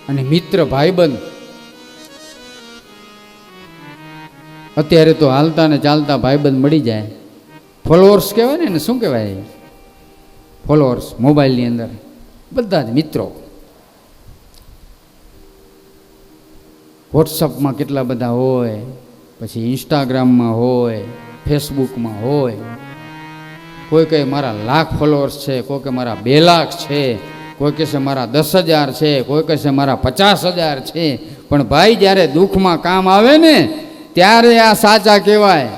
અને મિત્ર ભાઈબંધ અત્યારે તો હાલતા ને ચાલતા ભાઈબંધ મળી જાય. ફોલોઅર્સ કહેવાય ને, શું કહેવાય ફોલોઅર્સ મોબાઈલની અંદર બધા જ મિત્રો. વોટ્સઅપમાં કેટલા બધા હોય, પછી ઇન્સ્ટાગ્રામમાં હોય, ફેસબુકમાં હોય. કોઈ કહે મારા 1,00,000 ફોલોઅર્સ છે, કોઈ કે મારા 2,00,000 છે, કોઈ કહે છે મારા 10,000 છે, કોઈ કહે છે મારા 50,000 છે. પણ ભાઈ જ્યારે દુઃખમાં કામ આવે ને ત્યારે આ સાચા કહેવાય.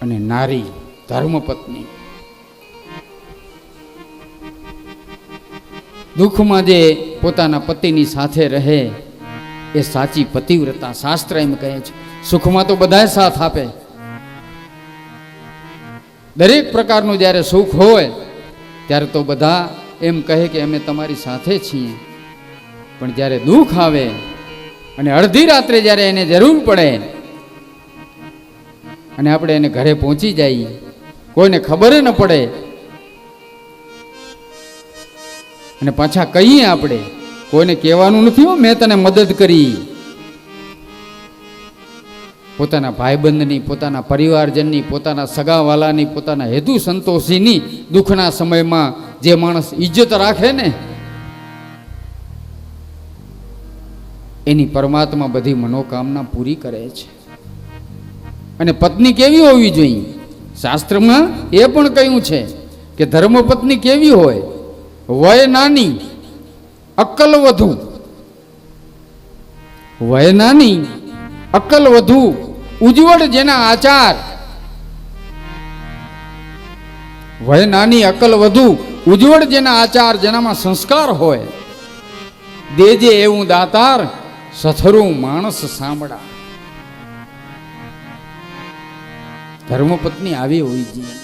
અને નારી ધર્મપત્ની દુઃખમાં જે પોતાના પતિની સાથે રહે એ સાચી પતિવ્રતા. શાસ્ત્ર એમ કહે છે. સુખમાં તો બધાય સાથ આપે, દરેક પ્રકારનું જ્યારે સુખ હોય ત્યારે તો બધા એમ કહે કે અમે તમારી સાથે છીએ. પણ જ્યારે દુઃખ આવે અને અડધી રાત્રે જ્યારે એને જરૂર પડે અને આપણે એને ઘરે પહોંચી જઈએ, કોઈને ખબર ન પડે અને પાછા કહીએ આપણે, કોઈને કહેવાનું નથી હો મેં તને મદદ કરી. પોતાના ભાઈબંધની, પોતાના પરિવારજનની, પોતાના સગાવાલાની, પોતાના હેતુ સંતોષીની દુઃખના સમયમાં જે માણસ ઇજ્જત રાખે ને એની પરમાત્મા બધી મનોકામના પૂરી કરે છે. અને પત્ની કેવી હોવી જોઈએ? શાસ્ત્રમાં એ પણ કહ્યું છે કે ધર્મપત્ની કેવી હોય? વય નાની, અક્કલ વધુ. વય નાની, અક્કલ વધુ, ઉજ્જવળ જેના આચાર. વય નાની, અક્કલ વધુ, ઉજ્જવળ જેના આચાર, જેનામાં સંસ્કાર હોય. દેજે એવું દાતાર, સથરું માણસ સાંભળા. ધર્મપત્ની આવી હોવી જોઈએ.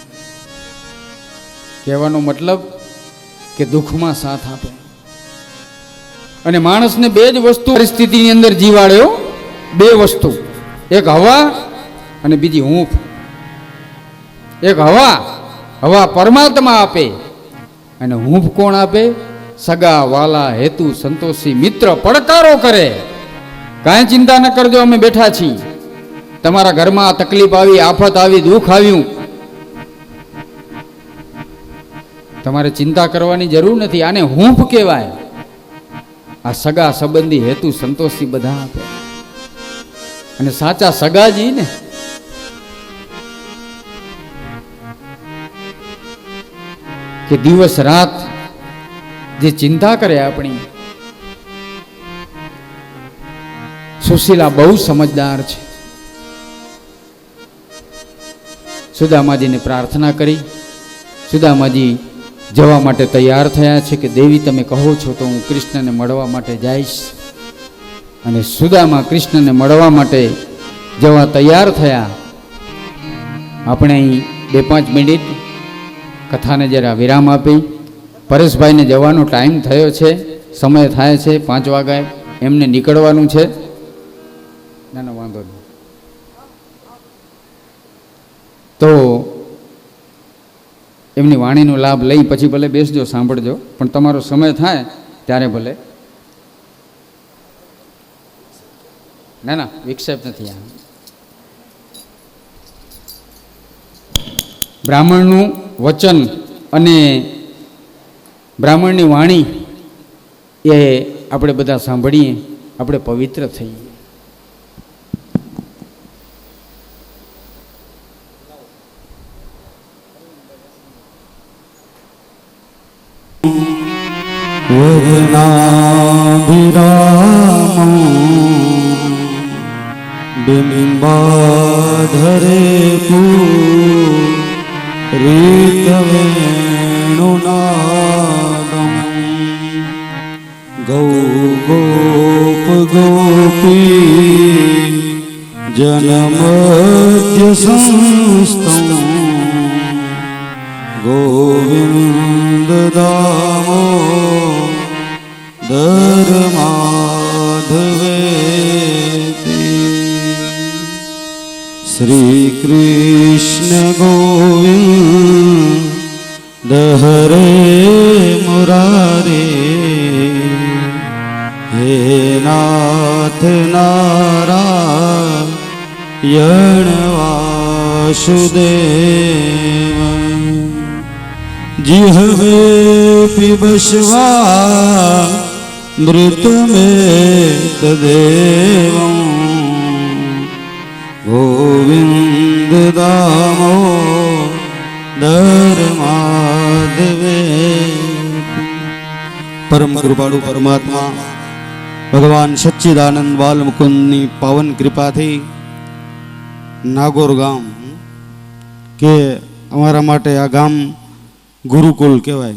કહેવાનો મતલબ કે દુઃખમાં સાથ આપે. અને માણસને બે જ વસ્તુ પરિસ્થિતિની અંદર જીવાડ્યો, બે વસ્તુ, એક હવા અને બીજી હૂંફ. એક હવા પરમાત્મા આપે અને હૂંફ કોણ આપે? સગા વાલા હેતુ સંતોષી મિત્ર પડકારો કરે. કાંઈ ચિંતા ન કરજો, અમે બેઠા છીએ. તમારા ઘરમાં તકલીફ આવી, આફત આવી, દુઃખ આવ્યું, તમારે ચિંતા કરવાની જરૂર નથી. આને હૂંફ કહેવાય. આ સગા સંબંધી હેતુ સંતોષી બધા આપે. અને સાચા સગાજી ને કે દિવસ રાત જે ચિંતા કરે આપણી. સુશીલા બહુ સમજદાર છે. સુદામાજીને પ્રાર્થના કરી. સુદામાજી જવા માટે તૈયાર થયા છે કે દેવી તમે કહો છો તો હું કૃષ્ણને મળવા માટે જઈશ. અને સુદામા કૃષ્ણને મળવા માટે જવા તૈયાર થયા. આપણે અહીં 2-5 મિનિટ કથાને જરા વિરામ આપી. પરેશભાઈને જવાનો ટાઈમ થયો છે, સમય થાય છે, 5 વાગ્યે એમને નીકળવાનું છે. ના વાંધો નહીં. તો એમની વાણીનો લાભ લઈ પછી ભલે બેસજો, સાંભળજો, પણ તમારો સમય થાય ત્યારે ભલે. ના વિક્ષેપ નથી. આ બ્રાહ્મણનું વચન અને બ્રાહ્મણની વાણી એ આપણે બધા સાંભળીએ, આપણે પવિત્ર થઈએ. વદનાભિરામો બિંબાધરે પૂરિતવેણુનાદમ ગૌ ગોપ ગોપી જનમધ્ય સંસ્થમ ગોવિંદ દામો ધર્માધવેતી. શ્રી કૃષ્ણ ગોવિંદ દહરે મુરારે હે નાથ નારાયણ વાસુદેવ જીહવે પિબસ્વા મૃત में तदेवं गोविंद दामो धर्माधवे परम कृपाळु परमात्मा ભગવાન સચ્ચિદાનંદ બાલ મુકુંદની પાવન કૃપાથી નાગોર ગામ કે અમારા માટે આ ગામ ગુરુકુલ કહેવાય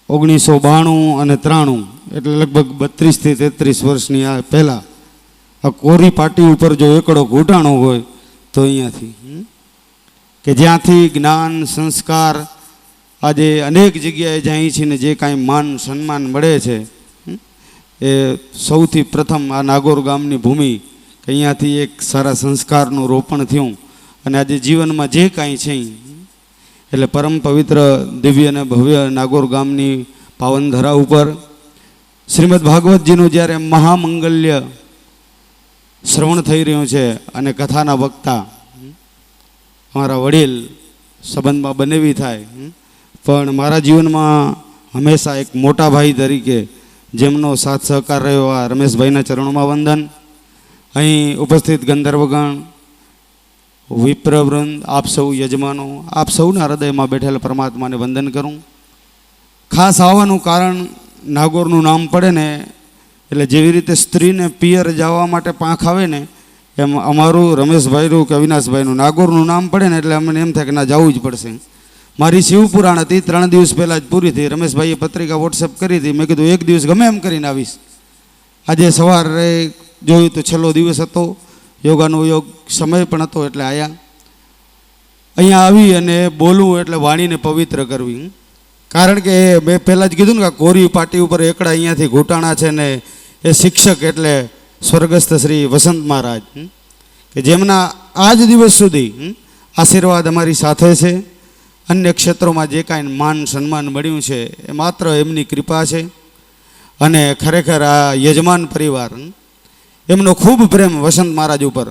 1992 અને 93 એટલે લગભગ 32 થી 33 વર્ષની આ પહેલાં આ કોરી પાટી ઉપર જો એકડો ઘૂંટાણો હોય તો અહીંયાથી કે જ્યાંથી જ્ઞાન સંસ્કાર આજે અનેક જગ્યાએ જાય છે ને જે કાંઈ માન સન્માન મળે છે એ સૌથી પ્રથમ આ નાગોર ગામની ભૂમિ કે અહીંયાથી એક સારા સંસ્કારનું રોપણ થયું અને આજે જીવનમાં જે કાંઈ છે એટલે પરમ પવિત્ર દિવ્ય અને ભવ્ય નાગોર ગામની પાવન ધરા ઉપર શ્રીમદ ભાગવતજીનું જ્યારે મહામંગલ્ય શ્રવણ થઈ રહ્યું છે અને કથાના વક્તા અમારા વડીલ સંબંધમાં બનેવી થાય પણ મારા જીવનમાં હંમેશા એક મોટા ભાઈ તરીકે જેમનો સાથ સહકાર રહ્યો આ રમેશભાઈના ચરણોમાં વંદન. અહીં ઉપસ્થિત ગંધર્વગણ, વિપ્રવૃંદ, આપ સૌ યજમાનો, આપ સૌના હૃદયમાં બેઠેલા પરમાત્માને વંદન કરું. ખાસ આવવાનું કારણ નાગોરનું નામ પડે ને એટલે જેવી રીતે સ્ત્રીને પિયર જવા માટે પાંખ આવે ને એમ અમારું રમેશભાઈનું કે અવિનાશભાઈનું નાગોરનું નામ પડે ને એટલે અમને એમ થાય કે ના જવું જ પડશે. મારી શિવપુરાણ હતી 3 દિવસ પહેલાં જ પૂરી થઈ. રમેશભાઈએ પત્રિકા વોટ્સએપ કરી હતી. મેં કીધું એક દિવસ ગમે એમ કરીને આવીશ. આજે સવારે જોયું તો છેલ્લો દિવસ હતો, યોગાનો યોગ સમય પણ હતો એટલે આવ્યા. અહીંયા આવી અને બોલવું એટલે વાણીને પવિત્ર કરવી. કારણ કે મેં પહેલાં જ કીધું ને કે કોરી પાટી ઉપર એકડા અહીંયાથી ઘૂંટાણા છે ને એ શિક્ષક એટલે સ્વર્ગસ્થ શ્રી વસંત મહારાજ કે જેમના આજ દિવસ સુધી આશીર્વાદ અમારી સાથે છે. અન્ય ક્ષેત્રોમાં જે કાંઈ માન સન્માન મળ્યું છે એ માત્ર એમની કૃપા છે. અને ખરેખર આ યજમાન પરિવાર એમનો ખૂબ પ્રેમ વસંત મહારાજ ઉપર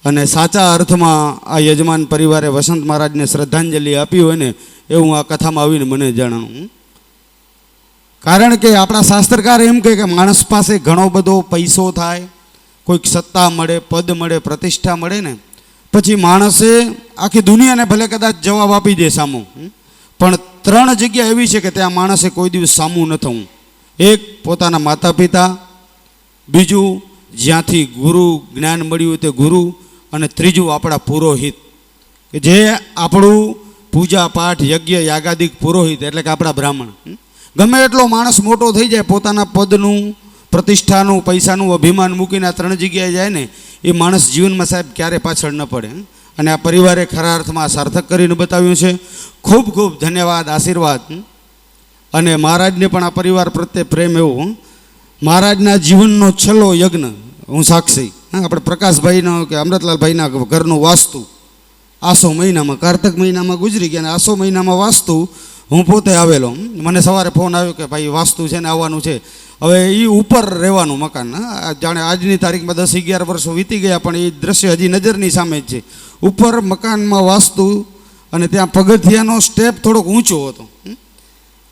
અને સાચા અર્થમાં આ યજમાન પરિવારે વસંત મહારાજને શ્રદ્ધાંજલિ આપી હોય ને એવું આ કથામાં આવીને મને જણાવું. કારણ કે આપણા શાસ્ત્રકાર એમ કહે કે માણસ પાસે ઘણો બધો પૈસો થાય, કોઈક સત્તા મળે, પદ મળે, પ્રતિષ્ઠા મળે ને પછી માણસે આખી દુનિયાને ભલે કદાચ જવાબ આપી દે સામું, પણ 3 જગ્યા એવી છે કે ત્યાં માણસે કોઈ દિવસ સામું ન થવું. એક પોતાના માતા પિતા, બીજું જ્યાંથી ગુરુ જ્ઞાન મળ્યું તે ગુરુ, અને ત્રીજું આપણા પુરોહિત કે જે આપણું પૂજા પાઠ યજ્ઞ યાગાદિક પુરોહિત એટલે કે આપણા બ્રાહ્મણ. ગમે એટલો માણસ મોટો થઈ જાય પોતાના પદનું, પ્રતિષ્ઠાનું, પૈસાનું અભિમાન મૂકીને આ 3 જગ્યાએ જાય ને એ માણસ જીવનમાં સાહેબ ક્યારે પાછળ ન પડે. અને આ પરિવારે ખરા અર્થમાં સાર્થક કરીને બતાવ્યું છે. ખૂબ ખૂબ ધન્યવાદ, આશીર્વાદ. અને મહારાજને પણ આ પરિવાર પ્રત્યે પ્રેમ એવો. મહારાજના જીવનનો છેલ્લો યજ્ઞ હું સાક્ષી. આપણે પ્રકાશભાઈનો કે અમૃતલાલભાઈના ઘરનું વાસ્તુ આસો મહિનામાં, કારતક મહિનામાં ગુજરી ગયા અને આસો મહિનામાં વાસ્તુ હું પોતે આવેલો. મને સવારે ફોન આવ્યો કે ભાઈ વાસ્તુ છે ને આવવાનું છે. હવે એ ઉપર રહેવાનું મકાન, જાણે આજની તારીખમાં 10-11 વર્ષો વીતી ગયા પણ એ દ્રશ્ય હજી નજરની સામે જ છે. ઉપર મકાનમાં વાસ્તુ અને ત્યાં પગથિયાનો સ્ટેપ થોડોક ઊંચો હતો.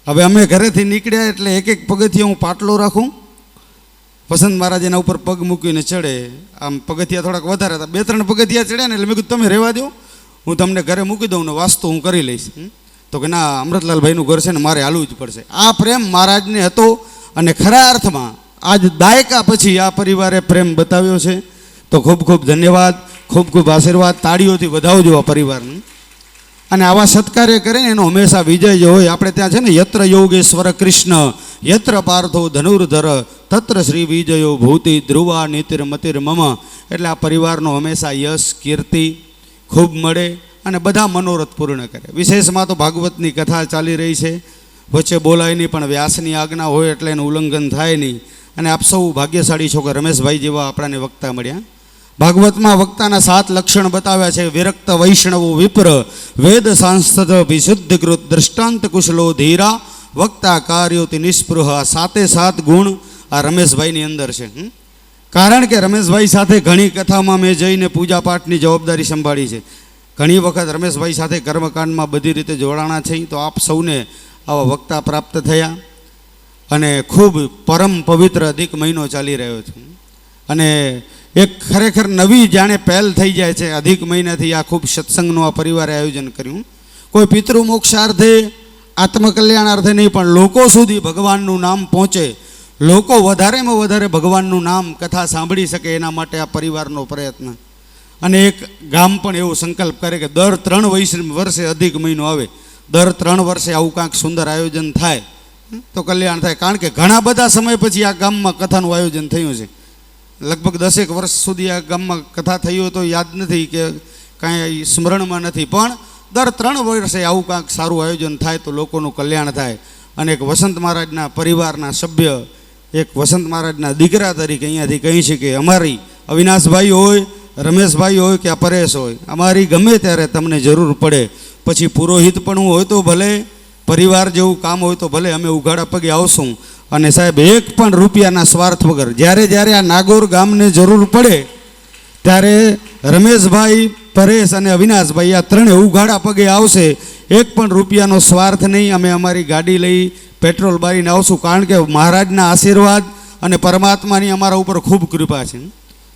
હવે અમે ઘરેથી નીકળ્યા એટલે એક પગથિયા હું પાટલો રાખું, વસંત મહારાજ એના ઉપર પગ મૂકીને ચડે. આમ પગથિયા થોડાક વધારે હતા, 2-3 પગથિયા ચડ્યા ને એટલે મેં કીધું તમે રહેવા દો, હું તમને ઘરે મૂકી દઉં ને વાસ્તુ હું કરી લઈશ. તો કે ના, અમૃતલાલભાઈનું ઘર છે ને મારે હાલવું જ પડશે. આ પ્રેમ મહારાજને હતો અને ખરા અર્થમાં આજ દાયકા પછી આ પરિવારે પ્રેમ બતાવ્યો છે. તો ખૂબ ખૂબ ધન્યવાદ, ખૂબ ખૂબ આશીર્વાદ. તાળીઓથી વધાવજો આ પરિવારને. અને આવા સત્કાર્ય કરે ને એનો હંમેશા વિજય જે હોય. આપણે ત્યાં છે ને યત્ર યોગેશ્વર કૃષ્ણ યત્ર પાર્થો ધનુર્ધર તત્ર શ્રી વિજયો ભૂતિ ધ્રુવા નીતિર મતિર મમ. એટલે આ પરિવારનો હંમેશા યશ કીર્તિ ખૂબ મળે અને બધા મનોરથ પૂર્ણ કરે. વિશેષમાં તો ભાગવતની કથા ચાલી રહી છે, વચ્ચે બોલાય નહીં પણ વ્યાસની આજ્ઞા હોય એટલે એનું ઉલ્લંઘન થાય નહીં. અને આપ સૌ ભાગ્યશાળી છો કે રમેશભાઈ જેવા આપણાને વક્તા મળ્યા. ભાગવતમાં વક્તાના 7 લક્ષણ બતાવ્યા છે. વિરક્ત વૈષ્ણવો વિપ્ર, વેદ સાંસ્તત વિશુદ્ધ કૃત, દ્રષ્ટાંત કુશલો ધીરા, વક્તા કાર્યોતિ નિસ્પૃહ. આ 7 ગુણ આ રમેશભાઈની અંદર છે. કારણ કે રમેશભાઈ સાથે ઘણી કથામાં મેં જઈને પૂજાપાઠની જવાબદારી સંભાળી છે. ઘણી વખત રમેશભાઈ સાથે કર્મકાંડમાં બધી રીતે જોડાણા છે. તો આપ સૌને આવા વક્તા પ્રાપ્ત થયા અને ખૂબ પરમ પવિત્ર અધિક મહિનો ચાલી રહ્યો છે. અને એક ખરેખર નવી જાણે પહેલ થઈ જાય છે. અધિક મહિનાથી આ ખૂબ સત્સંગનું આ પરિવારે આયોજન કર્યું. કોઈ પિતૃ મોક્ષાર્થે, આત્મકલ્યાણાર્થે નહીં, પણ લોકો સુધી ભગવાનનું નામ પહોંચે, લોકો વધારેમાં વધારે ભગવાનનું નામ કથા સાંભળી શકે, એના માટે આ પરિવારનો પ્રયત્ન. અને એક ગામ પણ એવો સંકલ્પ કરે કે દર 3 વર્ષે અધિક મહિનો આવે, દર 3 વર્ષે આવું કાંઈક સુંદર આયોજન થાય તો કલ્યાણ થાય. કારણ કે ઘણા બધા સમય પછી આ ગામમાં કથાનું આયોજન થયું છે. લગભગ 10 વર્ષ સુધી આ ગામમાં કથા થઈ હોય તો યાદ નથી કે કાંઈ સ્મરણમાં નથી, પણ દર 3 વર્ષે આવું કાંઈક સારું આયોજન થાય તો લોકોનું કલ્યાણ થાય. અને એક વસંત મહારાજના પરિવારના સભ્ય, એક વસંત મહારાજના દીકરા તરીકે અહીંયાથી કહી છે કે અમારી અવિનાશભાઈ હોય, રમેશભાઈ હોય કે આ પરેશ હોય, અમારી ગમે ત્યારે તમને જરૂર પડે, પછી પુરોહિત પણ હોય તો ભલે, પરિવાર જેવું કામ હોય તો ભલે, અમે ઉઘાડા પગે આવશું. અને સાહેબ, 1 પણ રૂપિયાના સ્વાર્થ વગર જ્યારે જ્યારે આ નાગોર ગામને જરૂર પડે ત્યારે રમેશભાઈ, પરેશ અને અવિનાશભાઈ આ 3 ઉઘાડા પગે આવશે. 1 પણ રૂપિયાનો સ્વાર્થ નહીં. અમે અમારી ગાડી લઈ પેટ્રોલ બારીને આવશું. કારણ કે મહારાજના આશીર્વાદ અને પરમાત્માની અમારા ઉપર ખૂબ કૃપા છે.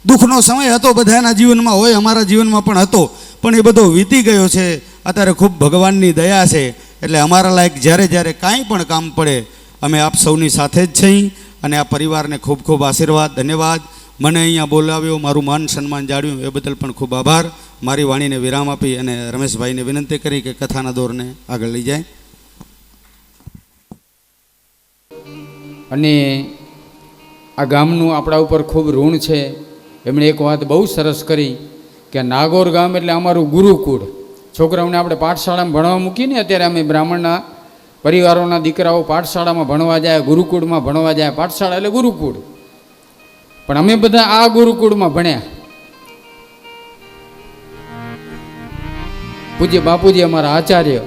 દુઃખનો સમય હતો, બધાના જીવનમાં હોય, અમારા જીવનમાં પણ હતો, પણ એ બધો વીતી ગયો છે. અત્યારે ખૂબ ભગવાનની દયા છે. એટલે અમારા લાયક જ્યારે જ્યારે કાંઈ પણ કામ પડે અમે આપ સૌની સાથે જ છીએ. અને આ પરિવારને ખૂબ ખૂબ આશીર્વાદ, ધન્યવાદ. મને અહીંયા બોલાવ્યો, મારું માન સન્માન જાળવ્યું, એ બદલ પણ ખૂબ આભાર. મારી વાણીને વિરામ આપી અને રમેશભાઈને વિનંતી કરી કે કથાના દોરને આગળ લઈ જાય. અને આ ગામનું આપણા ઉપર ખૂબ ઋણ છે. એમણે એક વાત બહુ સરસ કરી કે નાગોર ગામ એટલે અમારું ગુરુકુળ. છોકરાઓને આપણે પાઠશાળામાં ભણવા મૂકીને, અત્યારે અમે બ્રાહ્મણના પરિવારોના દીકરાઓ પાઠશાળામાં ભણવા જાય, ગુરુકુળમાં ભણવા જાય. પાઠશાળા એટલે ગુરુકુળ, પણ અમે બધા આ ગુરુકુળમાં ભણ્યા. પૂજ્ય બાપુજી અમારા આચાર્ય.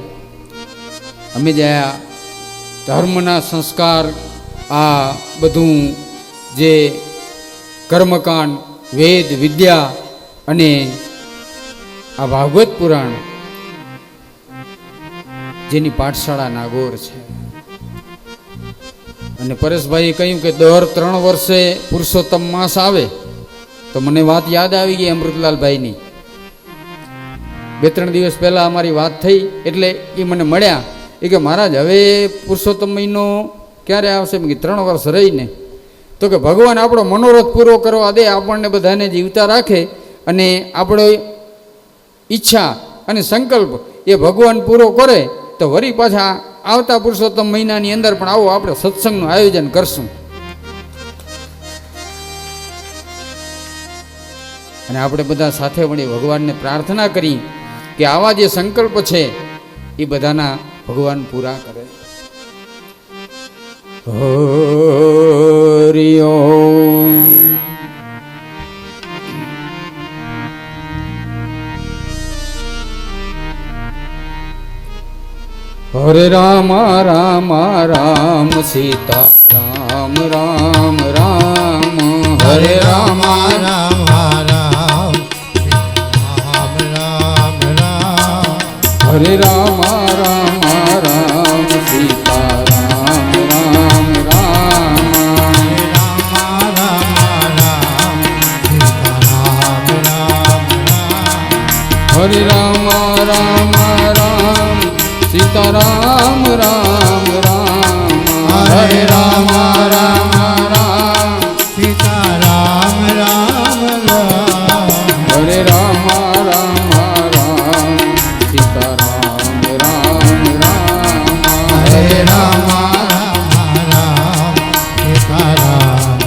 અમે જ્યાં ધર્મના સંસ્કાર, આ બધું જે કર્મકાંડ, વેદ વિદ્યા અને આ ભાગવત પુરાણ, જેની પાઠશાળા નાગોર છે. અને પરેશભાઈએ કહ્યું કે દર 3 વર્ષે પુરુષોત્તમ માસ આવે તો મને વાત યાદ આવી ગઈ અમૃતલાલભાઈની. 2-3 દિવસ પહેલાં અમારી વાત થઈ એટલે એ મને મળ્યા. એ કે મહારાજ, હવે પુરુષોત્તમ મહિનો ક્યારે આવશે? મેં 3 વર્ષ રહીને. તો કે ભગવાન આપણો મનોરથ પૂરો કરવા દે, આપણને બધાને જીવતા રાખે, અને આપણો ઈચ્છા અને સંકલ્પ એ ભગવાન પૂરો કરે તો વળી પાછા આવતા પુરુષોત્તમ મહિનાની અંદર પણ આવો આપણે સત્સંગનું આયોજન કરશું. અને આપણે બધા સાથે મળી ભગવાનને પ્રાર્થના કરી કે આવા જે સંકલ્પ છે એ બધાના ભગવાન પૂરા કરે. હરિ ઓમ. હરે રામ રામ રામ સીતા રામ રામ રામ. હરે રામ રામ રામ રામ રામ રામ. હરે રામ રામ રામ સીતા રામ રામ રામ. હરે રામ રામ રામ સીતા રામ રામ રામ. હરે રામ રામ રામ સીતા રામ રામ રામ. હરે રામ રામ રામ સીતા રામ રામ રામ. હરે રામ રામ રામ સીતા રામ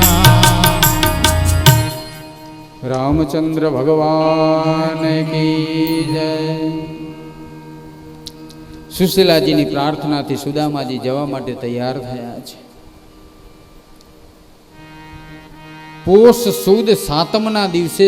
રામ. રામચંદ્ર ભગવાન કી જય. સુશીલાજીની પ્રાર્થનાથી સુદામાજી જવા માટે તૈયાર થયા છે. પોષ સુદ સાતમના દિવસે